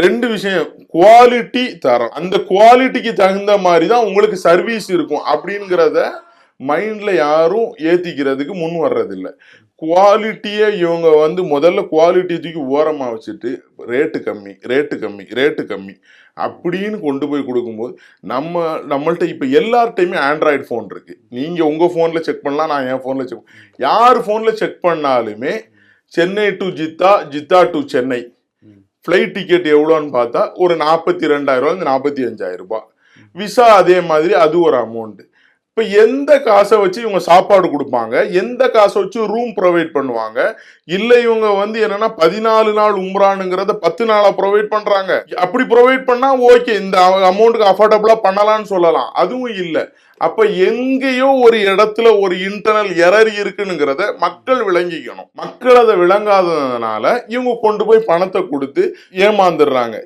ரெண்டு விஷயம், குவாலிட்டி தரம். அந்த குவாலிட்டிக்கு தகுந்த மாதிரி தான் உங்களுக்கு சர்வீஸ் இருக்கும் அப்படிங்கிறத மைண்ட்ல யாரும் ஏத்திக்கிறதுக்கு முன் வர்றதில்ல. குவாலிட்டியை இவங்க வந்து முதல்ல குவாலிட்டி தூக்கி ஓரமா வச்சுட்டு ரேட்டு கம்மி ரேட்டு கம்மி ரேட்டு கம்மி அப்படின்னு கொண்டு போய் கொடுக்கும்போது நம்மள்ட்ட இப்ப எல்லார்ட்டையுமே ஆண்ட்ராய்டு ஃபோன் இருக்கு. நீங்க உங்க போன்ல செக் பண்ணலாம், நான் என் போன்ல செக், யார் போன்ல செக் பண்ணாலுமே Chennai to Jeddah, Jeddah to Chennai flight ticket எவ்வளோன்னு பார்த்தா ஒரு 42,000 45,000 ரூபாய். விசா அதே மாதிரி, அது ஒரு அமௌண்ட். இப்ப எந்த காசை வச்சு இவங்க சாப்பாடு கொடுப்பாங்க, எந்த காசை வச்சு ரூம் ப்ரொவைட் பண்ணுவாங்க? இல்ல இவங்க வந்து என்னன்னா 14 நாள் உம்ரானுங்கிறத 10 நாளா ப்ரொவைட் பண்றாங்க. அப்படி ப்ரொவைட் பண்ணா ஓகே, இந்த அமௌண்ட்டுக்கு அஃபோர்டபுளா பண்ணலாம்னு சொல்லலாம். அதுவும் இல்ல. அப்ப எங்கேயோ ஒரு இடத்துல ஒரு இன்டர்னல் எரர் இருக்குங்கிறத மக்கள் விளங்கிக்கணும். மக்கள் அதை விளங்காததுனால இவங்க கொண்டு போய் பணத்தை கொடுத்து ஏமாந்துடுறாங்க.